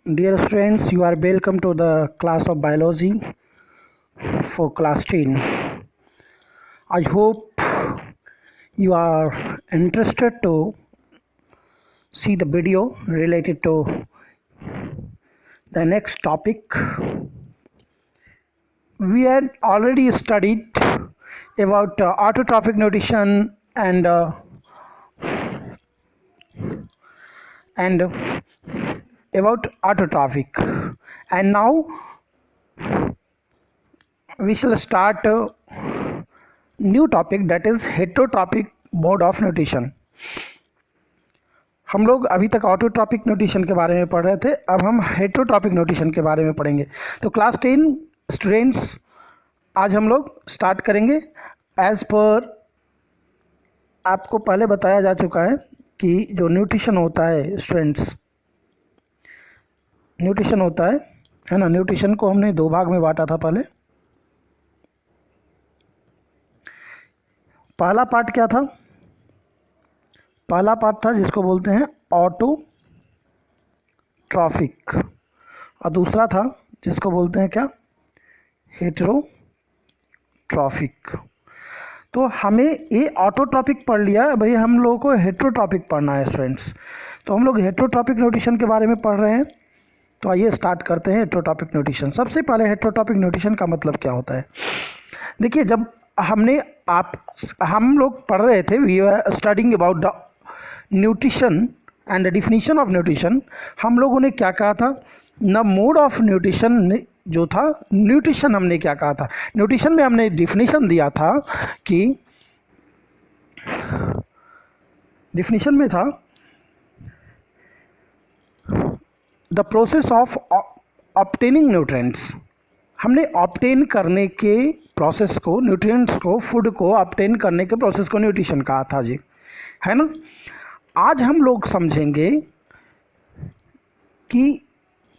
Dear students, you are welcome to the class of biology for class 10. I hope you are interested to see the video related to the next topic. We had already studied about autotrophic nutrition and about autotrophic, and now we shall start a new topic, that is heterotropic mode of nutrition. हम लोग अभी तक autotrophic nutrition के बारे में पढ़ रहे थे, अब हम हेटेरोट्रॉपिक न्यूट्रिशन के बारे में पढ़ेंगे। तो क्लास 10 स्टूडेंट्स आज हम लोग स्टार्ट करेंगे। एज पर आपको पहले बताया जा चुका है कि जो न्यूट्रिशन होता है स्टूडेंट्स, न्यूट्रिशन होता है ना। न्यूट्रिशन को हमने दो भाग में बांटा था। पहला पार्ट क्या था? पहला पार्ट था जिसको बोलते हैं ऑटोट्रॉफिक, और दूसरा था जिसको बोलते हैं क्या? हेटेरोट्रॉफिक। तो हमें ये ऑटोट्रॉपिक पढ़ लिया, भाई हम लोगों को हेटेरोट्रॉपिक पढ़ना है स्टूडेंट्स। तो हम लोग हेटेरोट्रॉपिक न्यूट्रिशन के बारे में पढ़ रहे हैं। तो आइए स्टार्ट करते हैं हेटेरोट्रॉपिक न्यूट्रिशन। सबसे पहले हेटेरोट्रॉपिक न्यूट्रिशन का मतलब क्या होता है? देखिए, जब हम लोग पढ़ रहे थे, we are studying about the nutrition and the definition of nutrition. हम लोगों ने क्या कहा था? न मोड ऑफ न्यूट्रिशन जो था, न्यूट्रिशन हमने क्या कहा था? न्यूट्रिशन में हमने डिफिनीशन दिया था कि डिफिनीशन में था the process of obtaining nutrients. हमने ऑब्टेन करने के प्रोसेस को, न्यूट्रिएंट्स को, फूड को ऑब्टेन करने के प्रोसेस को न्यूट्रिशन कहा था जी, है ना। आज हम लोग समझेंगे कि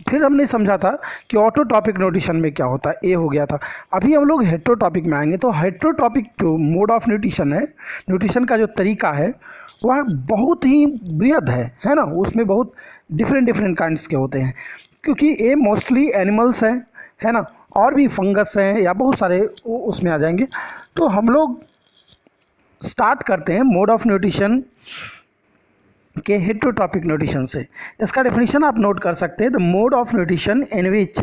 फिर हमने समझा था कि ऑटोट्रॉपिक न्यूट्रिशन में क्या होता है, ये हो गया था। अभी हम लोग हेटेरोट्रॉपिक में आएंगे। तो हेटेरोट्रॉपिक जो मोड ऑफ न्यूट्रिशन है, न्यूट्रिशन का जो तरीका है वह बहुत ही बृहद है ना। उसमें बहुत डिफरेंट काइंड्स के होते हैं, क्योंकि ये मोस्टली एनिमल्स हैं, है ना, और भी फंगस हैं या बहुत सारे उसमें आ जाएंगे। तो हम लोग स्टार्ट करते हैं मोड ऑफ न्यूट्रिशन के हेटेरोट्रॉपिक न्यूट्रिशन से। इसका डेफिनेशन आप नोट कर सकते हैं। The mode of nutrition in which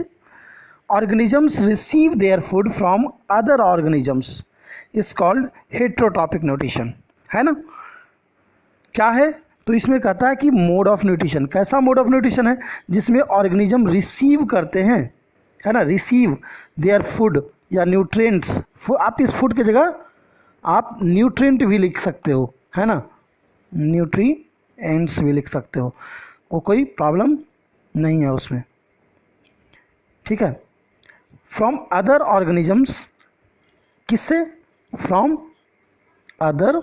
organisms receive their food from other organisms is called heterotrophic nutrition, है ना। क्या है? तो इसमें कहता है कि मोड ऑफ न्यूट्रिशन, कैसा मोड ऑफ न्यूट्रिशन है? जिसमें ऑर्गेनिज्म रिसीव करते हैं, है ना, रिसीव देयर फूड या न्यूट्रिएंट्स। आप इस फूड की जगह आप न्यूट्रिएंट भी लिख सकते हो, है ना, न्यूट्रिएंट्स भी लिख सकते हो, वो कोई प्रॉब्लम नहीं है उसमें, ठीक है। फ्रॉम अदर ऑर्गेनिजम्स, किससे? From other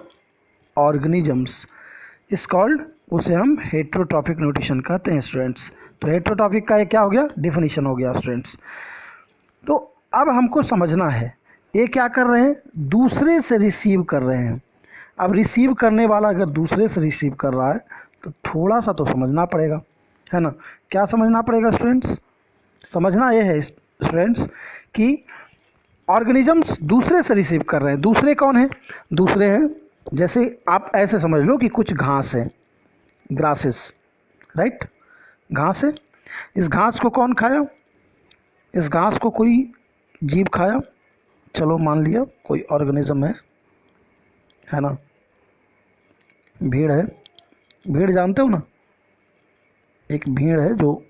organisms is called, उसे हम हेटेरोट्रॉपिक न्यूट्रिशन कहते हैं स्टूडेंट्स। तो हेटेरोट्रॉपिक का ये क्या हो गया? डिफिनीशन हो गया स्टूडेंट्स। तो अब हमको समझना है ये क्या कर रहे हैं? दूसरे से रिसीव कर रहे हैं। अब रिसीव करने वाला अगर दूसरे से रिसीव कर रहा है तो थोड़ा सा तो समझना पड़ेगा, है ना। क्या समझना पड़ेगा स्टूडेंट्स? समझना ये है स्टूडेंट्स कि ऑर्गेनिजम्स दूसरे से रिसीव कर रहे हैं। दूसरे कौन है? दूसरे हैं, जैसे आप ऐसे समझ लो कि कुछ घास है, ग्रासेस, राइट, घास है। इस घास को कौन खाया? इस घास को कोई जीव खाया। चलो मान लिया कोई ऑर्गेनिज्म है ना। भीड़ है, भीड़ जानते हो ना, एक भीड़ है जो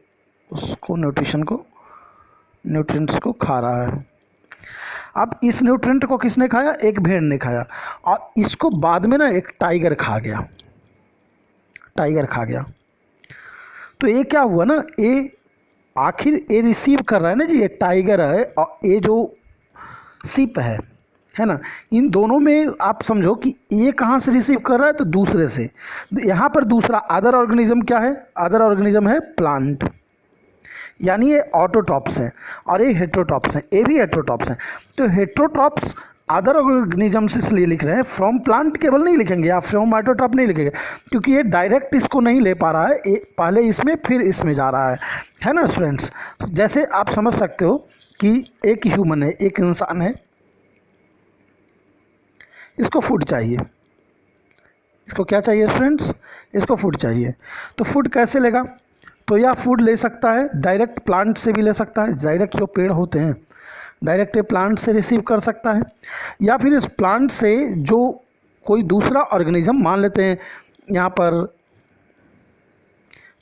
उसको न्यूट्रिएंट्स को खा रहा है। अब इस न्यूट्रिएंट को किसने खाया? एक भेड़ ने खाया, और इसको बाद में ना एक टाइगर खा गया। तो ये क्या हुआ ना, ये आखिर ये रिसीव कर रहा है ना जी, ये टाइगर है और ये जो सीप है ना। इन दोनों में आप समझो कि ये कहाँ से रिसीव कर रहा है? तो दूसरे से। यहाँ पर दूसरा अदर ऑर्गेनिज्म क्या है? अदर ऑर्गेनिज्म है प्लांट, यानी ये ऑटोट्रॉप्स हैं और ये हेटेरोट्रॉप्स हैं, ये भी हेटेरोट्रॉप्स हैं। तो हेटेरोट्रॉप्स अदर ऑर्गेनिजम्स इसलिए लिख रहे हैं, फ्रॉम प्लांट केवल नहीं लिखेंगे आप, फ्रॉम ऑटोट्रॉप नहीं लिखेंगे, क्योंकि ये डायरेक्ट इसको नहीं ले पा रहा है, पहले इसमें फिर इसमें जा रहा है ना स्टूडेंट्स। जैसे आप समझ सकते हो कि एक ह्यूमन है, एक इंसान है, इसको फूड चाहिए, इसको क्या चाहिए स्टूडेंट्स, इसको फूड चाहिए। तो फूड कैसे लेगा, तो या फूड ले सकता है डायरेक्ट प्लांट से भी ले सकता है, डायरेक्ट जो पेड़ होते हैं डायरेक्ट प्लांट से रिसीव कर सकता है, या फिर इस प्लांट से जो कोई दूसरा ऑर्गेनिज्म, मान लेते हैं यहाँ पर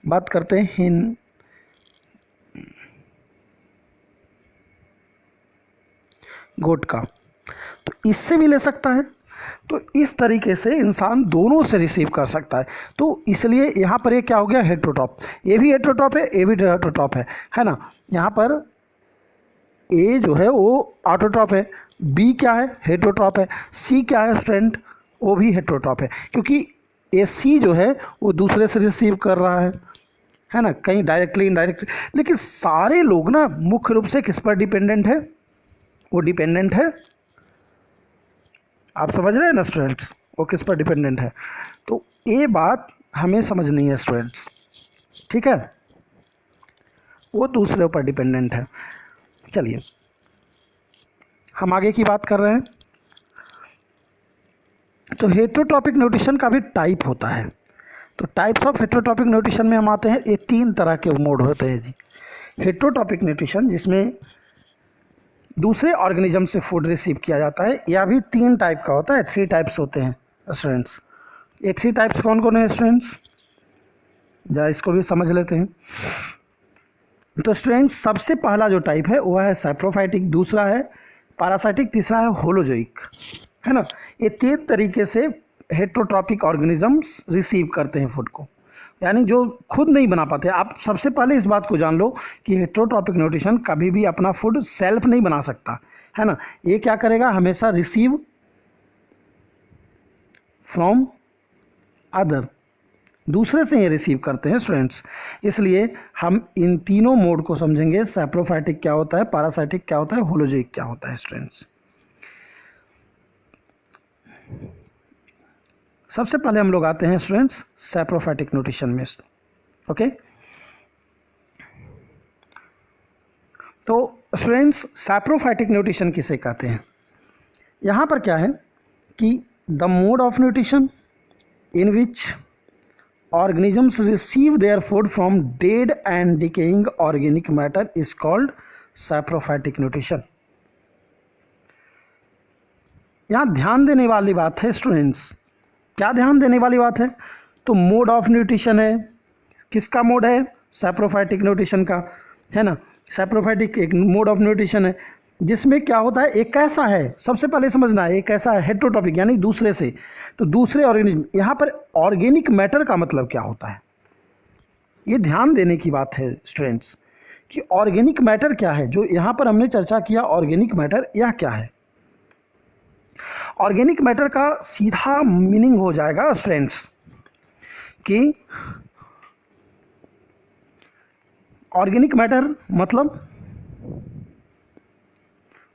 बात करते हैं गोट का, तो इससे भी ले सकता है। तो इस तरीके से इंसान दोनों से रिसीव कर सकता है। तो इसलिए यहाँ पर ये क्या हो गया, हेटेरोट्रॉप, ये भी हेटेरोट्रॉप है, ये भी हेटेरोट्रॉप है ना। यहाँ पर ए जो है वो ऑटोट्रॉप है, बी क्या है, हेटेरोट्रॉप है, सी क्या है स्टूडेंट, वो भी हेटेरोट्रॉप है, क्योंकि ए सी जो है वो दूसरे से रिसीव कर रहा है ना, कहीं डायरेक्टली इनडायरेक्टली। लेकिन सारे लोग ना मुख्य रूप से किस पर डिपेंडेंट है, वो डिपेंडेंट है, आप समझ रहे हैं ना स्टूडेंट्स, वो किस पर डिपेंडेंट है। तो ये बात हमें समझनी है स्टूडेंट्स, ठीक है, वो दूसरे पर डिपेंडेंट है। चलिए हम आगे की बात कर रहे हैं। तो हेटेरोट्रॉपिक न्यूट्रिशन का भी टाइप होता है। तो टाइप्स ऑफ हेटेरोट्रॉपिक न्यूट्रिशन में हम आते हैं, ये 3 तरह के मोड होते हैं जी। हेटेरोट्रॉपिक न्यूट्रिशन जिसमें दूसरे ऑर्गेनिज्म से फूड रिसीव किया जाता है, या भी 3 टाइप का होता है, 3 टाइप्स होते हैं स्टूडेंट्स। ये 3 टाइप्स कौन कौन है स्टूडेंट्स, जरा इसको भी समझ लेते हैं। तो स्टूडेंट्स सबसे पहला जो टाइप है वो है सैप्रोफाइटिक, दूसरा है पैरासाइटिक, तीसरा है होलोजोइक, है ना। ये 3 तरीके से हेटेरोट्रॉपिक ऑर्गेनिजम्स रिसीव करते हैं फूड को, यानी जो खुद नहीं बना पाते। आप सबसे पहले इस बात को जान लो कि हेटेरोट्रॉपिक न्यूट्रिशन कभी भी अपना फूड सेल्फ नहीं बना सकता, है ना। ये क्या करेगा, हमेशा रिसीव फ्रॉम अदर, दूसरे से ये रिसीव करते हैं स्टूडेंट्स। इसलिए हम इन तीनों मोड को समझेंगे, सैप्रोफाइटिक क्या होता है, पैरासाइटिक क्या होता है, होलोजोइक क्या होता है स्टूडेंट्स। सबसे पहले हम लोग आते हैं स्टूडेंट्स सैप्रोफाइटिक न्यूट्रिशन में, ओके। तो स्टूडेंट्स सैप्रोफाइटिक न्यूट्रिशन किसे कहते हैं, यहाँ पर क्या है कि the mode of nutrition in which organisms receive their food from dead and decaying organic matter is called saprophytic nutrition। यहाँ ध्यान देने वाली बात है स्टूडेंट्स, क्या ध्यान देने वाली बात है, तो मोड ऑफ न्यूट्रिशन है, किसका मोड है, सैप्रोफाइटिक न्यूट्रिशन का, है ना। सैप्रोफाइटिक एक मोड ऑफ न्यूट्रिशन है जिसमें क्या होता है, एक कैसा है, सबसे पहले समझना है, एक कैसा है हेटेरोट्रॉपिक यानी दूसरे से। तो दूसरे ऑर्गेनिज्म, यहाँ पर ऑर्गेनिक मैटर का मतलब क्या होता है, ये ध्यान देने की बात है स्टूडेंट्स कि ऑर्गेनिक मैटर क्या है। जो यहाँ पर हमने चर्चा किया ऑर्गेनिक मैटर, यह क्या है। ऑर्गेनिक मैटर का सीधा मीनिंग हो जाएगा स्टूडेंट्स कि ऑर्गेनिक मैटर मतलब,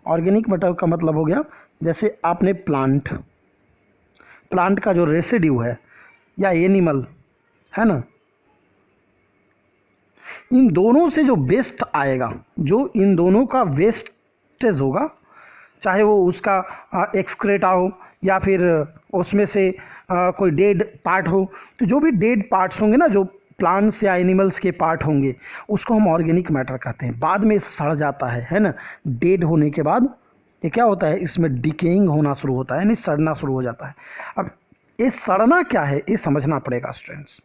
ऑर्गेनिक मैटर का मतलब हो गया, जैसे आपने प्लांट का जो रेसिड्यू है या एनिमल, है ना, इन दोनों से जो वेस्ट आएगा, जो इन दोनों का वेस्टेज होगा, चाहे वो उसका एक्सक्रेटा हो या फिर उसमें से कोई डेड पार्ट हो, तो जो भी डेड पार्ट्स होंगे ना, जो प्लांट्स या एनिमल्स के पार्ट होंगे, उसको हम ऑर्गेनिक मैटर कहते हैं। बाद में सड़ जाता है ना, डेड होने के बाद ये क्या होता है, इसमें डिकेइंग होना शुरू होता है, यानी सड़ना शुरू हो जाता है। अब ये सड़ना क्या है, ये समझना पड़ेगा स्टूडेंट्स।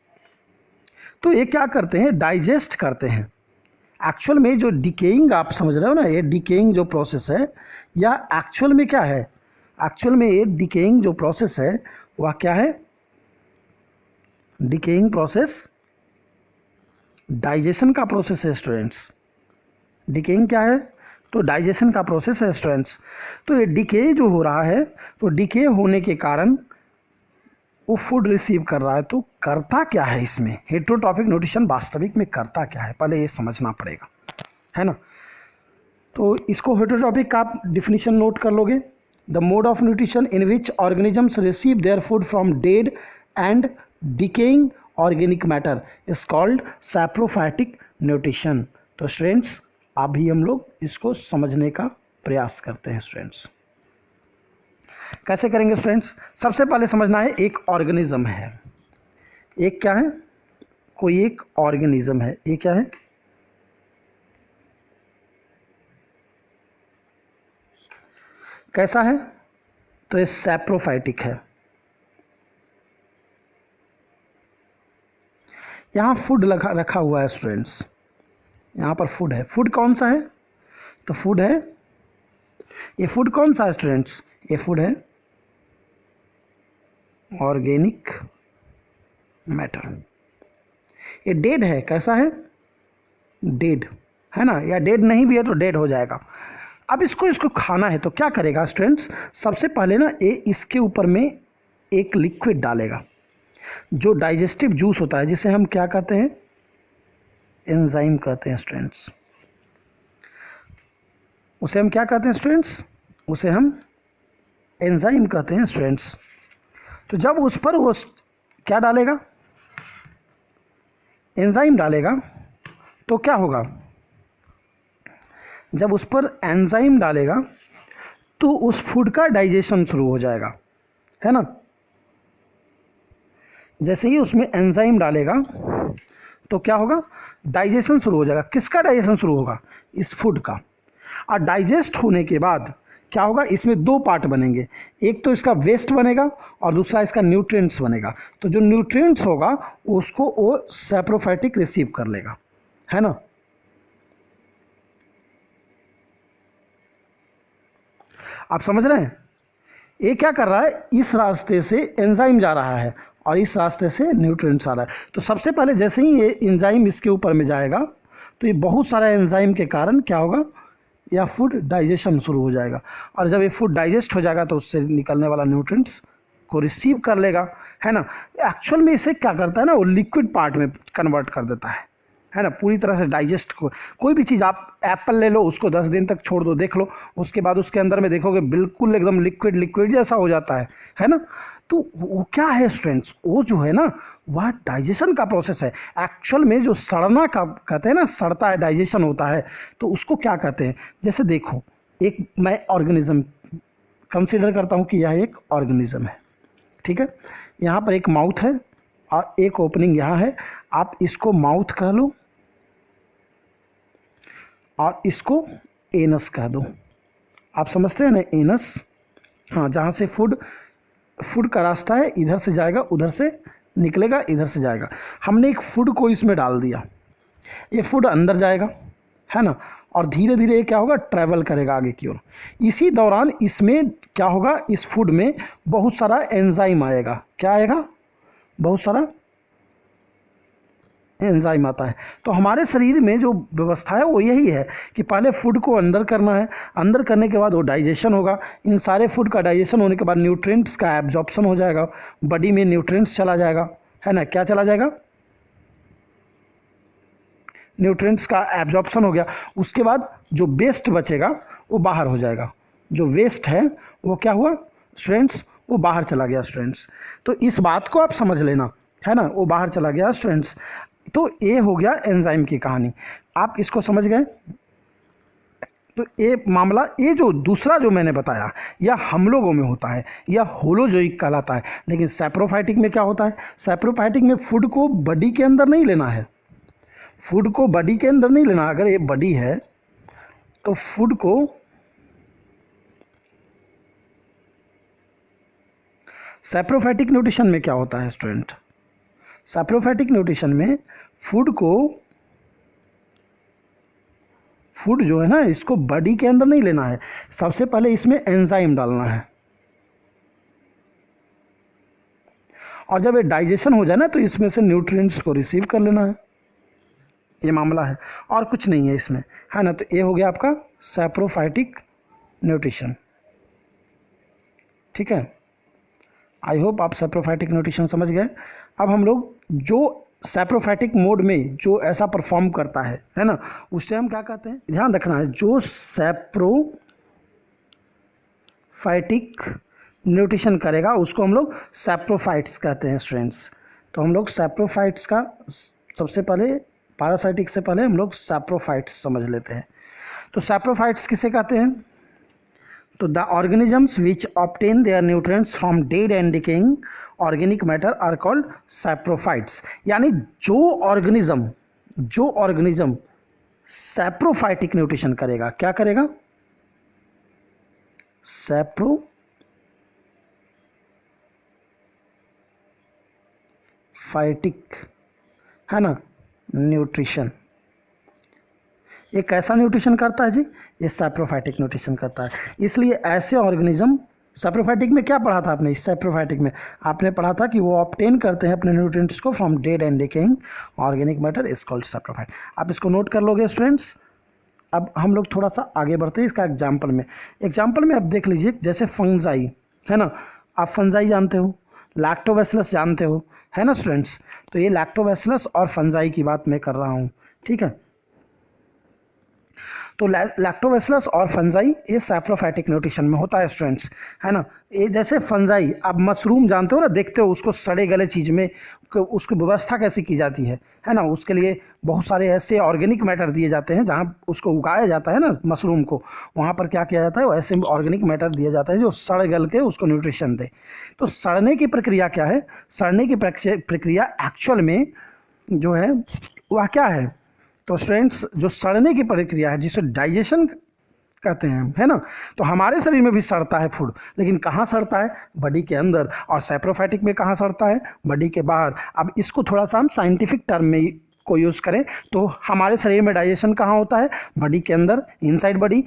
तो ये क्या करते हैं, डाइजेस्ट करते हैं। एक्चुअल में जो डिकेइंग आप समझ रहे हो ना, ये डिकेइंग जो प्रोसेस है, या एक्चुअल में क्या है, एक्चुअल में ये डिकेइंग जो प्रोसेस है वह क्या है, डिकेइंग प्रोसेस डाइजेशन का प्रोसेस है स्टूडेंट्स। डिकेइंग क्या है, तो डाइजेशन का प्रोसेस है स्टूडेंट्स। तो ये डिके जो हो रहा है, तो डिके होने के कारण वो फूड रिसीव कर रहा है। तो करता क्या है इसमें, हेटेरोट्रॉपिक न्यूट्रिशन वास्तविक में करता क्या है, पहले ये समझना पड़ेगा, है ना। तो इसको हेटेरोट्रॉपिक का आप डिफिनीशन नोट कर लोगे, the mode of nutrition in which organisms receive their food from dead and decaying organic matter is called saprophytic nutrition. तो स्टूडेंट्स अभी हम लोग इसको समझने का प्रयास करते हैं। स्टूडेंट्स कैसे करेंगे स्टूडेंट्स? सबसे पहले समझना है एक ऑर्गेनिज्म है, एक क्या है, कोई एक ऑर्गेनिज्म है, ये क्या है, कैसा है, तो ये सैप्रोफाइटिक है। यहाँ फूड रखा हुआ है स्टूडेंट्स, यहाँ पर फूड है। फूड कौन सा है? तो फूड है, ये फूड कौन सा है स्टूडेंट्स? ये फूड है ऑर्गेनिक मैटर। ये डेड है, कैसा है, डेड है ना, या डेड नहीं भी है तो डेड हो जाएगा। अब इसको खाना है तो क्या करेगा स्टूडेंट्स? सबसे पहले ना ये इसके ऊपर में एक लिक्विड डालेगा जो डाइजेस्टिव जूस होता है, जिसे हम क्या कहते हैं, एंजाइम कहते हैं स्टूडेंट्स। उसे हम क्या कहते हैं स्टूडेंट्स? उसे हम एंजाइम कहते हैं स्टूडेंट्स। तो जब उस पर वो क्या डालेगा, एंजाइम डालेगा, तो क्या होगा, जब उस पर एंजाइम डालेगा तो उस फूड का डाइजेशन शुरू हो जाएगा, है ना। जैसे ही उसमें एंजाइम डालेगा तो क्या होगा, डाइजेशन शुरू हो जाएगा। किसका डाइजेशन शुरू होगा? इस फूड का। और डाइजेस्ट होने के बाद क्या होगा, इसमें दो पार्ट बनेंगे, एक तो इसका वेस्ट बनेगा और दूसरा इसका न्यूट्रिएंट्स बनेगा। तो जो न्यूट्रिएंट्स होगा उसको वो सैप्रोफाइटिक रिसीव कर लेगा, है ना। आप समझ रहे हैं? ये क्या कर रहा है, इस रास्ते से एंजाइम जा रहा है और इस रास्ते से न्यूट्रिएंट्स आ रहा है। तो सबसे पहले जैसे ही ये एंजाइम इसके ऊपर में जाएगा तो ये बहुत सारा एंजाइम के कारण क्या होगा, या फूड डाइजेशन शुरू हो जाएगा। और जब ये फूड डाइजेस्ट हो जाएगा तो उससे निकलने वाला न्यूट्रिएंट्स को रिसीव कर लेगा, है ना। एक्चुअल में इसे क्या करता है ना, वो लिक्विड पार्ट में कन्वर्ट कर देता है ना, पूरी तरह से डाइजेस्ट को। कोई भी चीज़ आप एप्पल ले लो, उसको 10 दिन तक छोड़ दो, देख लो, उसके बाद उसके अंदर में देखोगे बिल्कुल एकदम लिक्विड जैसा हो जाता है ना। तो वो क्या है स्टूडेंट्स, वो जो है ना वह डाइजेशन का प्रोसेस है। एक्चुअल में जो सड़ना का कहते हैं ना, सड़ता है, डाइजेशन होता है, तो उसको क्या कहते हैं। जैसे देखो, एक मैं ऑर्गेनिज्म कंसीडर करता हूँ कि यह एक ऑर्गेनिज्म है, ठीक है। यहाँ पर एक माउथ है और एक ओपनिंग यहाँ है। आप इसको माउथ कह लो और इसको एनस कह दो। आप समझते हैं ना, एनस, हाँ, जहाँ से फूड का रास्ता है, इधर से जाएगा, उधर से निकलेगा, इधर से जाएगा। हमने एक फूड को इसमें डाल दिया, ये फूड अंदर जाएगा, है ना, और धीरे धीरे क्या होगा, ट्रैवल करेगा आगे की ओर। इसी दौरान इसमें क्या होगा, इस फूड में बहुत सारा एंजाइम आएगा। क्या आएगा? बहुत सारा एंजाइम आता है। तो हमारे शरीर में जो व्यवस्था है वो यही है कि पहले फूड को अंदर करना है, अंदर करने के बाद वो डाइजेशन होगा। इन सारे फूड का डाइजेशन होने के बाद न्यूट्रिएंट्स का एब्जॉर्प्शन हो जाएगा, बॉडी में न्यूट्रिएंट्स चला जाएगा, है ना। क्या चला जाएगा? न्यूट्रिएंट्स का एब्जॉर्प्शन हो गया। उसके बाद जो वेस्ट बचेगा वो बाहर हो जाएगा। जो वेस्ट है वो क्या हुआ स्टूडेंट्स, वो बाहर चला गया स्टूडेंट्स। तो इस बात को आप समझ लेना, है ना, वो बाहर चला गया स्टूडेंट्स। तो ये हो गया एंजाइम की कहानी, आप इसको समझ गए। तो ये मामला, ये जो दूसरा जो मैंने बताया, यह हम लोगों में होता है, यह होलोजोइक कहलाता है। लेकिन सैप्रोफाइटिक में क्या होता है, सैप्रोफाइटिक में फूड को बॉडी के अंदर नहीं लेना है, फूड को बॉडी के अंदर नहीं लेना। अगर ये बॉडी है तो फूड को सैप्रोफाइटिक न्यूट्रिशन में क्या होता है स्टूडेंट, सैप्रोफाइटिक न्यूट्रिशन में फूड जो है ना, इसको बॉडी के अंदर नहीं लेना है। सबसे पहले इसमें एंजाइम डालना है, और जब ये डाइजेशन हो जाए ना तो इसमें से न्यूट्रिएंट्स को रिसीव कर लेना है। ये मामला है, और कुछ नहीं है इसमें, है ना। तो ये हो गया आपका सैप्रोफाइटिक न्यूट्रिशन, ठीक है। आई होप आप सैप्रोफाइटिक न्यूट्रिशन समझ गए। अब हम लोग जो सैप्रोफाइटिक मोड में जो ऐसा परफॉर्म करता है ना, उससे हम क्या कहते हैं, ध्यान रखना है। जो सैप्रोफाइटिक सैप्रोफाइटिक न्यूट्रिशन करेगा उसको हम लोग सैप्रोफाइट्स कहते हैं स्टूडेंट्स। तो हम लोग सैप्रोफाइट्स का सबसे पहले, पैरासाइटिक से पहले हम लोग सैप्रोफाइट्स समझ लेते हैं। तो सैप्रोफाइट्स किसे कहते हैं? तो the organisms which obtain their nutrients from dead and decaying organic matter are called saprophytes. यानी जो ऑर्गेनिज्म सैप्रोफाइटिक न्यूट्रिशन करेगा, क्या करेगा? सैप्रोफाइटिक, है ना, न्यूट्रिशन। ये कैसा न्यूट्रिशन करता है जी? ये सैप्रोफाइटिक न्यूट्रिशन करता है। इसलिए ऐसे ऑर्गेनिज्म, सैप्रोफाइटिक में क्या पढ़ा था आपने? इस सैप्रोफाइटिक में आपने पढ़ा था कि वो ऑब्टेन करते हैं अपने न्यूट्रिएंट्स को from dead and decaying organic matter is called saprophyte. आप इसको नोट कर लोगे स्टूडेंट्स। अब हम लोग थोड़ा सा आगे बढ़ते हैं इसका एग्जाम्पल में आप देख लीजिए, जैसे फंजाई, है ना, आप फंजाई जानते हो, लैक्टोबैसिलस जानते हो, है ना स्टूडेंट्स। तो ये लैक्टोबैसिलस और फंजाई की बात मैं कर रहा हूँ, ठीक है। तो लैक्टोबैसिलस और फंजाई ये सैप्रोफाइटिक न्यूट्रिशन में होता है स्टूडेंट्स, है ना। ये जैसे फंजाई, आप मशरूम जानते हो ना, देखते हो उसको सड़े गले चीज़ में उसकी व्यवस्था कैसे की जाती है ना। उसके लिए बहुत सारे ऐसे ऑर्गेनिक मैटर दिए जाते हैं, जहाँ उसको उगाया जाता है ना मशरूम को, वहाँ पर क्या किया जाता है, ऐसे ऑर्गेनिक मैटर दिया जाता है जो सड़ गल के उसको न्यूट्रिशन दे। तो सड़ने की प्रक्रिया क्या है? सड़ने की प्रक्रिया एक्चुअल में जो है वह क्या है? तो स्टूडेंट्स, जो सड़ने की प्रक्रिया है जिसे डाइजेशन कहते हैं, है ना। तो हमारे शरीर में भी सड़ता है फूड, लेकिन कहाँ सड़ता है? बॉडी के अंदर। और सैप्रोफाइटिक में कहाँ सड़ता है? बॉडी के बाहर। अब इसको थोड़ा सा हम साइंटिफिक टर्म में को यूज़ करें तो हमारे शरीर में डाइजेशन कहाँ होता है? बॉडी के अंदर, इनसाइड बॉडी।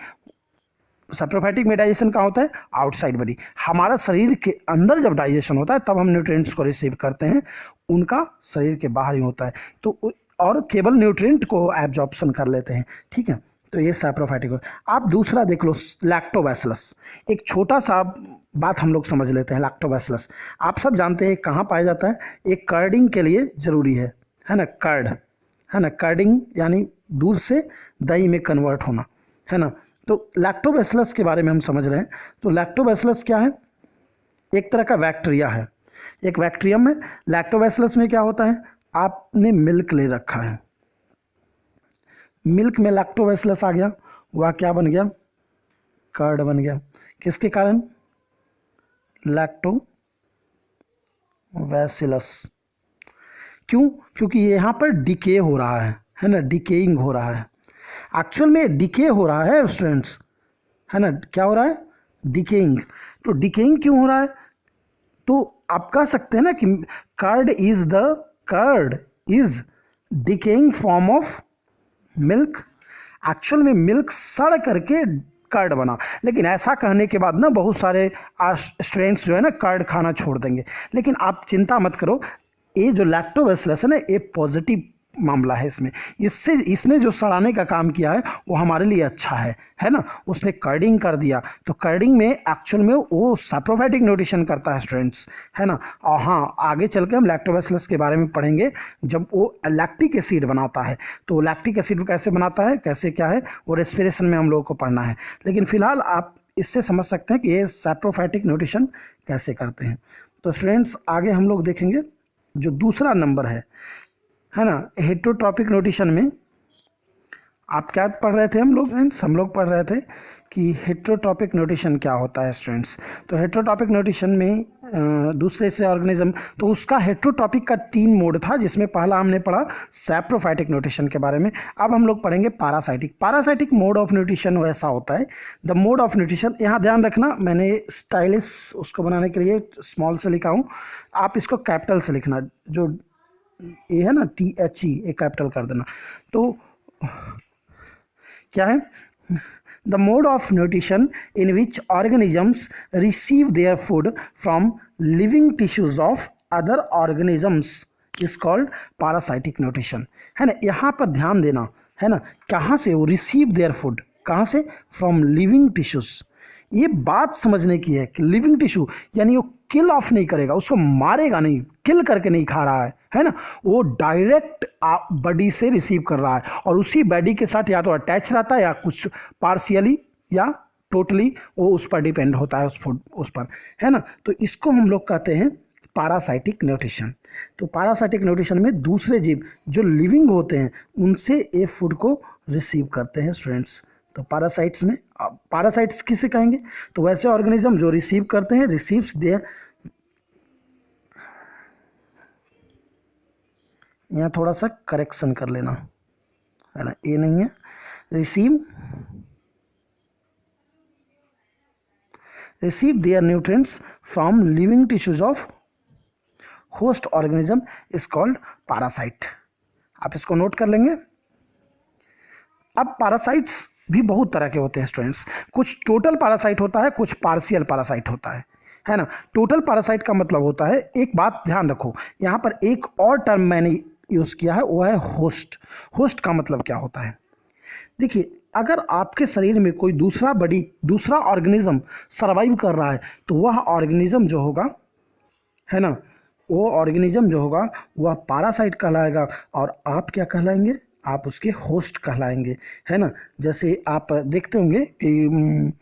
सैप्रोफाइटिक में डाइजेशन कहाँ होता है? Outside body. हमारा शरीर के अंदर जब डाइजेशन होता है तब हम न्यूट्रिएंट्स को रिसीव करते हैं, उनका शरीर के बाहर ही होता है। तो और केवल न्यूट्रिएंट को एब्जॉर्प्शन कर लेते हैं, ठीक है। तो ये सैप्रोफाइटिक हो। आप दूसरा देख लो, लैक्टोबैसिलस। एक छोटा सा बात हम लोग समझ लेते हैं। लैक्टोबैसिलस आप सब जानते हैं कहाँ पाया जाता है? एक कर्डिंग के लिए ज़रूरी है ना, कर्ड, है ना। कर्डिंग यानी दूध से दही में कन्वर्ट होना, है ना। तो लैक्टोबैसिलस के बारे में हम समझ रहे हैं। तो लैक्टोबैसिलस क्या है? एक तरह का बैक्टीरिया है, एक बैक्टीरियम है। लैक्टोबैसिलस में क्या होता है? आपने मिल्क ले रखा है, मिल्क में लैक्टोबैसिलस आ गया, वह क्या बन गया? कर्ड बन गया। किसके कारण? लैक्टोबैसिलस। क्यों? क्योंकि यहाँ पर डिके हो रहा है ना, डिकेइंग हो रहा है। एक्चुअल में डिके हो रहा है स्टूडेंट्स, है ना। क्या हो रहा है? डिकेइंग। तो डिकेइंग क्यों हो रहा है? तो आप कह सकते हैं ना कि curd is decaying form of milk. Actual में मिल्क सड़ करके कर्ड बना, लेकिन ऐसा कहने के बाद ना बहुत सारे स्टूडेंट्स जो है ना कर्ड खाना छोड़ देंगे। लेकिन आप चिंता मत करो, ये जो लैक्टोबैसिलस है ना, ये पॉजिटिव मामला है इसमें। इसने जो सड़ाने का काम किया है वो हमारे लिए अच्छा है ना। उसने कर्डिंग कर दिया। तो कर्डिंग में एक्चुअल में वो सैप्रोफाइटिक न्यूट्रिशन करता है स्टूडेंट्स, है ना। और हाँ, आगे चल के हम लैक्टोबैसिलस के बारे में पढ़ेंगे जब वो लैक्टिक एसिड बनाता है। तो लैक्टिक एसिड कैसे बनाता है, कैसे क्या है, वो रेस्पिरेशन में हम लोगों को पढ़ना है। लेकिन फिलहाल आप इससे समझ सकते हैं कि ये सैप्रोफाइटिक न्यूट्रिशन कैसे करते हैं। तो स्टूडेंट्स, आगे हम लोग देखेंगे जो दूसरा नंबर है ना, हेटेरोट्रॉपिक न्यूट्रिशन में आप क्या पढ़ रहे थे? हम लोग पढ़ रहे थे कि हेटेरोट्रॉपिक न्यूट्रिशन क्या होता है स्टूडेंट्स। तो हेटेरोट्रॉपिक न्यूट्रिशन में दूसरे से ऑर्गेनिज्म, तो उसका हेटेरोट्रॉपिक का 3 मोड था, जिसमें पहला हमने पढ़ा सैप्रोफाइटिक न्यूट्रिशन के बारे में। अब हम लोग पढ़ेंगे पैरासाइटिक मोड ऑफ न्यूट्रिशन। वैसा होता है द मोड ऑफ न्यूट्रिशन। यहाँ ध्यान रखना, मैंने स्टाइलिश उसको बनाने के लिए स्मॉल से लिखा हूँ, आप इसको कैपिटल से लिखना। जो ये है ना THE, ये कैपिटल कर देना। तो क्या है? The mode of nutrition in which organisms receive their food from living tissues of other organisms is called parasitic nutrition, है ना। यहाँ पर ध्यान देना, है ना। कहाँ से वो रिसीव देयर फूड? कहाँ से? From living tissues. ये बात समझने की है कि लिविंग टिश्यू यानी वो किल ऑफ नहीं करेगा, उसको मारेगा नहीं, किल करके नहीं खा रहा है ना। वो डायरेक्ट बॉडी से रिसीव कर रहा है और उसी बॉडी के साथ या तो अटैच रहता है या कुछ पार्शियली या टोटली वो उस पर डिपेंड होता है, उस फूड उस पर, है ना। तो इसको हम लोग कहते हैं पैरासाइटिक न्यूट्रिशन। तो पैरासाइटिक न्यूट्रिशन में दूसरे जीव जो लिविंग होते हैं उनसे ये फूड को रिसीव करते हैं स्टूडेंट्स। तो पैरासाइट्स में, पैरासाइट्स किसे कहेंगे, तो वैसे ऑर्गेनिज्म जो रिसीव करते हैं, रिसीव्स देयर, यहाँ थोड़ा सा करेक्शन कर लेना, है ना, ये नहीं है, receive their nutrients from living tissues of host organism is called parasite। आप इसको नोट कर लेंगे। अब पैरासाइट्स भी बहुत तरह के होते हैं स्टूडेंट्स, कुछ टोटल पैरासाइट होता है, कुछ पार्शियल पैरासाइट होता है ना। टोटल पैरासाइट का मतलब होता है, एक बात ध्यान रखो, यहाँ पर एक और टर्म मैंने यूज़ किया है, वो है होस्ट। होस्ट का मतलब क्या होता है, देखिए अगर आपके शरीर में कोई दूसरा ऑर्गेनिज्म सर्वाइव कर रहा है तो वह ऑर्गेनिज्म जो होगा, है ना, वो ऑर्गेनिज्म जो होगा वह पैरासाइट कहलाएगा, और आप क्या कहलाएंगे, आप उसके होस्ट कहलाएंगे, है ना। जैसे आप देखते होंगे कि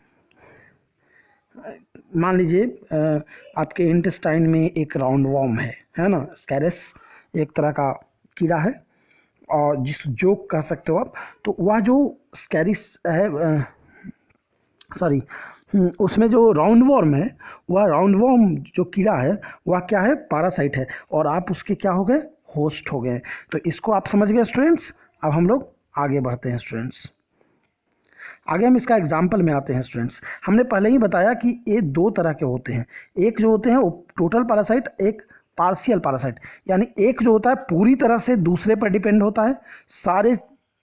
मान लीजिए आपके इंटेस्टाइन में एक राउंड वॉर्म है ना, स्कैरस एक तरह का कीड़ा है, और जिस जोक कह सकते हो आप, तो वह जो स्कैरिस है, सॉरी, उसमें जो राउंड वॉर्म है, वह राउंड वॉर्म जो कीड़ा है वह क्या है, पैरासाइट है, और आप उसके क्या हो गए, होस्ट हो गए। तो इसको आप समझ गए स्टूडेंट्स। अब हम लोग आगे बढ़ते हैं स्टूडेंट्स, आगे हम इसका एग्जाम्पल में आते हैं स्टूडेंट्स। हमने पहले ही बताया कि ये दो तरह के होते हैं, एक जो होते हैं वो टोटल पैरासाइट, एक पार्शियल पैरासाइट। यानी एक जो होता है पूरी तरह से दूसरे पर डिपेंड होता है, सारे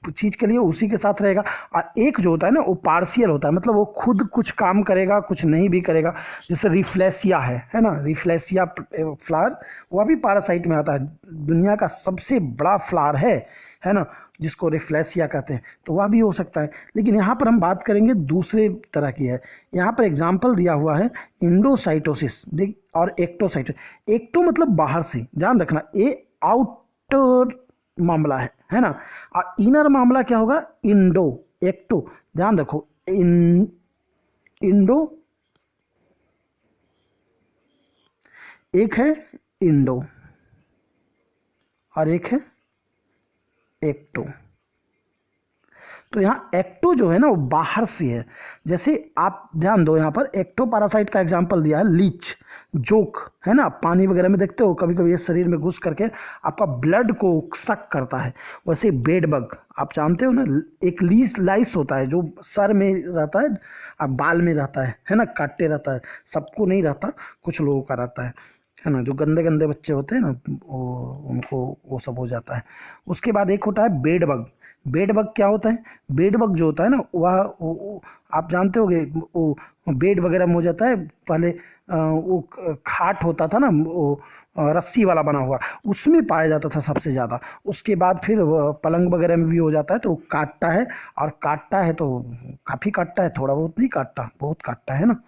चीज़ के लिए उसी के साथ रहेगा, और एक जो होता है ना वो पार्शियल होता है, मतलब वो खुद कुछ काम करेगा, कुछ नहीं भी करेगा। जैसे रिफ्लेसिया है ना, रिफ्लेसिया फ्लावर, वह भी पैरासाइट में आता है, दुनिया का सबसे बड़ा फ्लावर है ना, जिसको रिफ्लेसिया कहते हैं, तो वह भी हो सकता है। लेकिन यहाँ पर हम बात करेंगे दूसरे तरह की है। यहाँ पर एग्जाम्पल दिया हुआ है इंडोसाइटोसिस और एक्टोसाइटोसिस। एक्टो मतलब बाहर से, ध्यान रखना, ये आउटर मामला है ना, और इनर मामला क्या होगा, इंडो। एक्टो ध्यान रखो, इंडो एक है, इंडो और एक है एक्टो। तो यहाँ एक्टो जो है ना वो बाहर से है। जैसे आप ध्यान दो, यहाँ पर एक्टो पैरासाइट का एग्जांपल दिया है लीच, जोक, है ना, पानी वगैरह में देखते हो कभी कभी ये शरीर में घुस करके आपका ब्लड को सक करता है। वैसे बेड बग आप जानते हो ना, एक लाइस होता है जो सर में रहता है, अब बाल में रहता है ना, काटते रहता है, सबको नहीं रहता, कुछ लोगों का रहता है ना, जो गंदे गंदे बच्चे होते हैं ना, वो उनको वो सब हो जाता है। उसके बाद एक होता है बेड बग। बेड बग क्या होता है, बेड बग जो होता है ना वह आप जानते होंगे, वो बेड वगैरह में हो जाता है। पहले वो खाट होता था ना, वो रस्सी वाला बना हुआ, उसमें पाया जाता था सबसे ज़्यादा। उसके बाद फिर पलंग वगैरह में भी हो जाता है, तो काटता है, और काटता है तो काफ़ी काटता है, थोड़ा बहुत नहीं काटता, बहुत काटता है ना।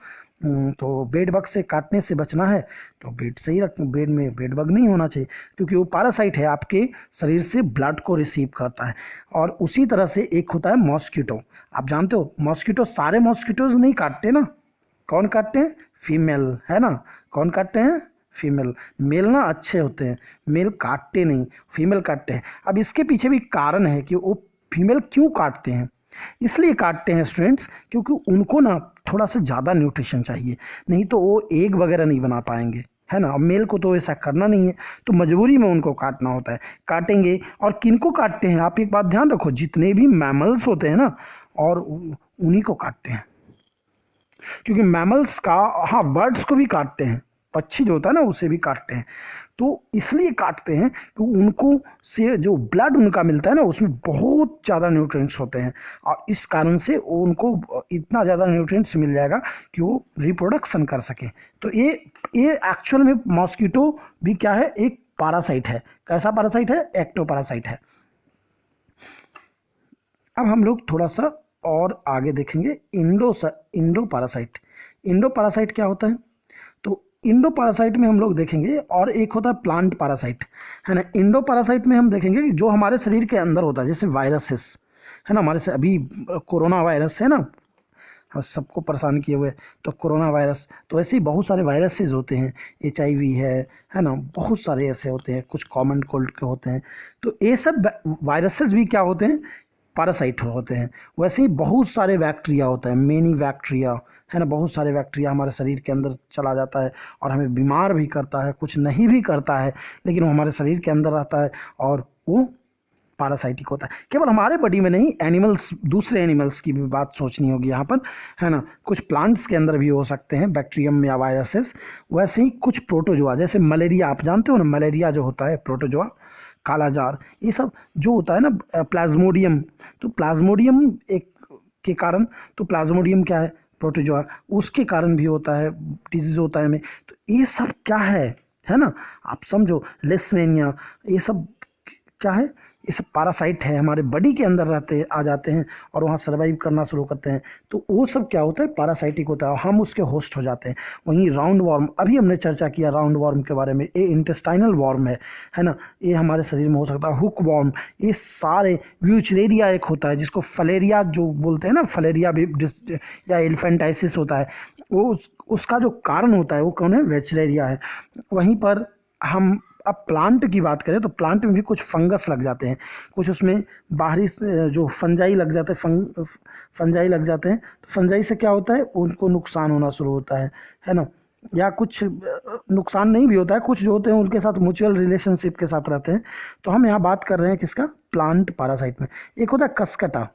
तो बेड बग से काटने से बचना है तो बेड सही रख, बेड में बेड बग नहीं होना चाहिए, क्योंकि वो पैरासाइट है, आपके शरीर से ब्लड को रिसीव करता है। और उसी तरह से एक होता है मॉस्किटो। आप जानते हो मॉस्किटो, सारे मॉस्किटोज नहीं काटते ना, कौन काटते हैं, फीमेल, है ना, कौन काटते हैं, फीमेल। मेल ना अच्छे होते हैं, मेल काटते नहीं, फीमेल काटते हैं। अब इसके पीछे भी कारण है कि वो फीमेल क्यों काटते हैं। इसलिए काटते हैं स्टूडेंट्स क्योंकि उनको ना थोड़ा सा ज़्यादा न्यूट्रिशन चाहिए, नहीं तो वो एग वगैरह नहीं बना पाएंगे, है ना। अब मेल को तो ऐसा करना नहीं है, तो मजबूरी में उनको काटना होता है, काटेंगे। और किनको काटते हैं, आप एक बात ध्यान रखो, जितने भी मैमल्स होते हैं ना, और उन्हीं को काटते हैं, क्योंकि मैमल्स का, हाँ, बर्ड्स को भी काटते हैं, पक्षी जो होता है ना उसे भी काटते हैं। तो इसलिए काटते हैं कि उनको से जो ब्लड उनका मिलता है ना उसमें बहुत ज़्यादा न्यूट्रिएंट्स होते हैं, और इस कारण से उनको इतना ज़्यादा न्यूट्रिएंट्स मिल जाएगा कि वो रिप्रोडक्शन कर सके। तो ये एक्चुअल में मॉस्किटो भी क्या है, एक पैरासाइट है। कैसा पैरासाइट है, एक्टो पैरासाइट है। अब हम लोग थोड़ा सा और आगे देखेंगे इंडो पैरासाइट। इंडो पैरासाइट क्या होता है, तो इंडो पैरासाइट में हम लोग देखेंगे, और एक होता है प्लांट पैरासाइट, है ना। इंडो पैरासाइट में हम देखेंगे कि जो हमारे शरीर के अंदर होता है, जैसे वायरसेस, है ना, हमारे से अभी कोरोना वायरस है ना, हम सबको परेशान किए हुए, तो कोरोना वायरस, तो ऐसे ही बहुत सारे वायरसेस होते हैं, HIV है ना, बहुत सारे ऐसे होते हैं, कुछ कॉमन कोल्ड के होते हैं। तो ये सब वायरसेस भी क्या होते हैं, पैरासाइट होते हैं। वैसे ही बहुत सारे बैक्टीरिया होता है, मेनी बैक्टीरिया, है ना, बहुत सारे बैक्टीरिया हमारे शरीर के अंदर चला जाता है और हमें बीमार भी करता है, कुछ नहीं भी करता है, लेकिन वो हमारे शरीर के अंदर रहता है और वो पैरासाइटिक होता है। केवल हमारे बॉडी में नहीं, एनिमल्स, दूसरे एनिमल्स की भी बात सोचनी होगी यहाँ पर, है ना। कुछ प्लांट्स के अंदर भी हो सकते हैं बैक्टीरियम या वायरसेस। वैसे ही कुछ प्रोटोजोआ, जैसे मलेरिया, आप जानते हो ना, मलेरिया जो होता है, प्रोटोजोआ, कालाजार, ये सब जो होता है ना, प्लाज्मोडियम, तो प्लाज्मोडियम एक के कारण, तो प्लाज्मोडियम क्या है, प्रोटोजोआ, उसके कारण भी होता है, डिजीज होता है हमें। तो ये सब क्या है ना, आप समझो, लेशमेनिया, ये सब क्या है, ये सब पैरासाइट है, हमारे बॉडी के अंदर रहते आ जाते हैं और वहाँ सर्वाइव करना शुरू करते हैं। तो वो सब क्या होता है, पैरासाइटिक होता है और हम उसके होस्ट हो जाते हैं। वहीं राउंड वॉर्म, अभी हमने चर्चा किया राउंड वॉर्म के बारे में, ये इंटेस्टाइनल वॉर्म है ना, ये हमारे शरीर में हो सकता है। हुक वॉर्म, ये सारे, व्यूचरेरिया एक होता है जिसको फलेरिया जो बोलते हैं ना, फलेरिया भी या एलिफेंटाइसिस होता है, वो उसका जो कारण होता है वो कौन है, वेचरेरिया है। वहीं पर हम अब प्लांट की बात करें तो प्लांट में भी कुछ फंगस लग जाते हैं, कुछ उसमें बाहरी जो फंजाई लग जाते हैं, फंजाई लग जाते हैं। तो फंजाई से क्या होता है, उनको नुकसान होना शुरू होता है ना, या कुछ नुकसान नहीं भी होता है, कुछ जो होते हैं उनके साथ म्यूचुअल रिलेशनशिप के साथ रहते हैं। तो हम यहाँ बात कर रहे हैं किसका, प्लांट पैरासाइट में। एक होता है कसकटा,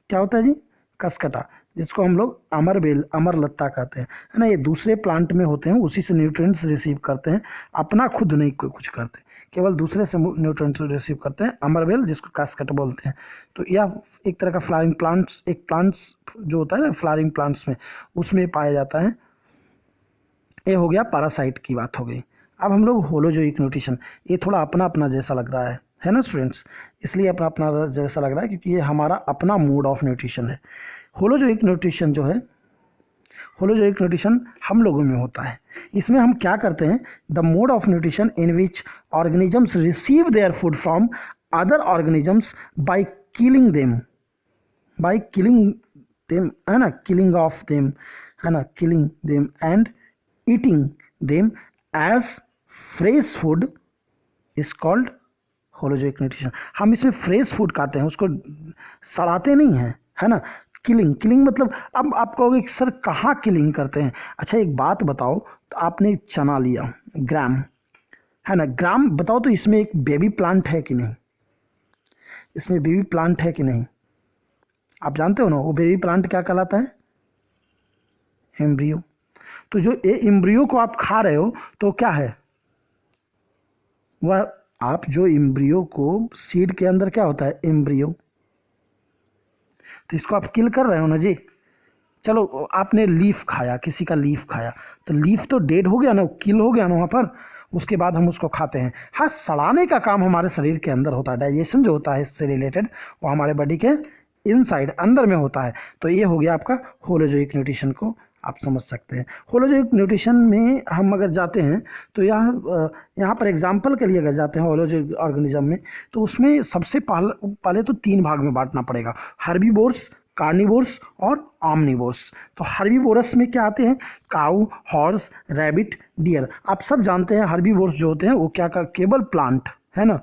क्या होता है जी, कसकटा, जिसको हम लोग अमरबेल, अमरलत्ता कहते हैं, है ना। ये दूसरे प्लांट में होते हैं, उसी से न्यूट्रिएंट्स रिसीव करते हैं, अपना खुद नहीं कोई कुछ करते, केवल दूसरे से न्यूट्रिएंट्स रिसीव करते हैं। अमरबेल, जिसको कास्केट बोलते हैं। तो यह एक तरह का फ्लावरिंग प्लांट्स, एक प्लांट्स जो होता है ना, फ्लावरिंग प्लांट्स में, उसमें पाया जाता है। ये हो गया पैरासाइट की बात हो गई। अब हम लोग होलोजोइक न्यूट्रिशन, ये थोड़ा अपना अपना जैसा लग रहा है ना स्टूडेंट्स, इसलिए अपना अपना जैसा लग रहा है क्योंकि ये हमारा अपना मोड ऑफ न्यूट्रिशन है। होलोजोइक न्यूट्रिशन जो है, होलोजोइक न्यूट्रिशन हम लोगों में होता है। इसमें हम क्या करते हैं, the mode of nutrition in which organisms receive their food from other organisms by killing them, by killing them, है ना, किलिंग ऑफ देम, है ना, killing them and eating them as fresh food is called holozoic nutrition. हम इसमें fresh food खाते हैं, उसको सड़ाते नहीं हैं, है ना। किलिंग, किलिंग मतलब, अब आप कहोगे कि सर कहाँ किलिंग करते हैं। अच्छा एक बात बताओ, तो आपने चना लिया, ग्राम, है ना, ग्राम बताओ, तो इसमें एक बेबी प्लांट है कि नहीं, इसमें बेबी प्लांट है कि नहीं, आप जानते हो ना, वो बेबी प्लांट क्या कहलाता है, एम्ब्रियो। तो जो ये एम्ब्रियो को आप खा रहे हो तो क्या है वह, आप जो एम्ब्रियो को, सीड के अंदर क्या होता है, एम्ब्रियो, तो इसको आप किल कर रहे हो ना जी। चलो आपने लीफ खाया, किसी का लीफ खाया, तो लीफ तो डेड हो गया ना, किल हो गया ना वहाँ पर, उसके बाद हम उसको खाते हैं। हाँ, सड़ाने का काम हमारे शरीर के अंदर होता है, डाइजेशन जो होता है इससे रिलेटेड, वो हमारे बॉडी के इनसाइड, अंदर में होता है। तो ये हो गया आपका होलोजोइक न्यूट्रिशन को आप समझ सकते हैं। होलोजोइक न्यूट्रिशन में हम अगर जाते हैं तो यहाँ पर एग्जाम्पल के लिए अगर जाते हैं होलोजोइक ऑर्गेनिज्म में, तो उसमें सबसे पहले तो 3 भाग में बांटना पड़ेगा, हर्बीवोर्स, कार्निवोर्स और ऑमनिवोर्स। तो हर्बीवोरस में क्या आते हैं, काऊ, हॉर्स, रैबिट, डियर। आप सब जानते हैं हर्बीवोर्स जो होते हैं वो क्या का, केवल प्लांट, है ना,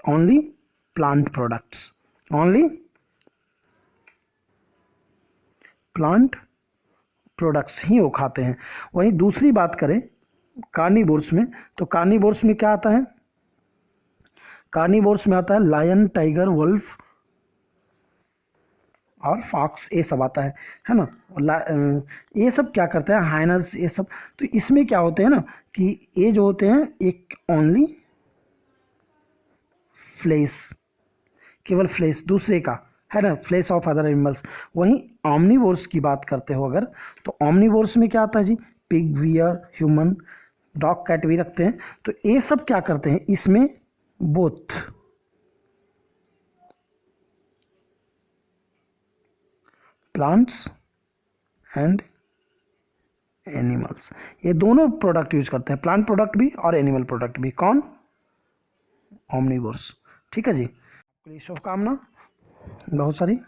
only plant products, only plant products ही वो खाते हैं। वहीं दूसरी बात करें कार्निवोर्स में, तो कार्निवोर्स में क्या आता है, कार्निवोर्स में आता है लायन, टाइगर, वुल्फ और फॉक्स, ये सब आता है ना। ये सब क्या करते हैं, हाइनस, ये सब। तो इसमें क्या होते हैं ना कि ये जो होते हैं एक ओनली फ्लेश, केवल फ्लेश दूसरे का, है ना, फ्लेश ऑफ अदर एनिमल्स। वहीं ऑमनीवोर्स की बात करते हो अगर, तो ऑमनीवोर्स में क्या आता है जी, pig, bear, human, dog, cat भी रखते हैं। तो ये सब क्या करते हैं, इसमें बोथ प्लांट्स एंड एनिमल्स, ये दोनों प्रोडक्ट यूज करते हैं, प्लांट प्रोडक्ट भी और एनिमल प्रोडक्ट भी। कौन, ऑमनीवोर्स। ठीक है जी, आपके लिए शुभकामना बहुत सारी।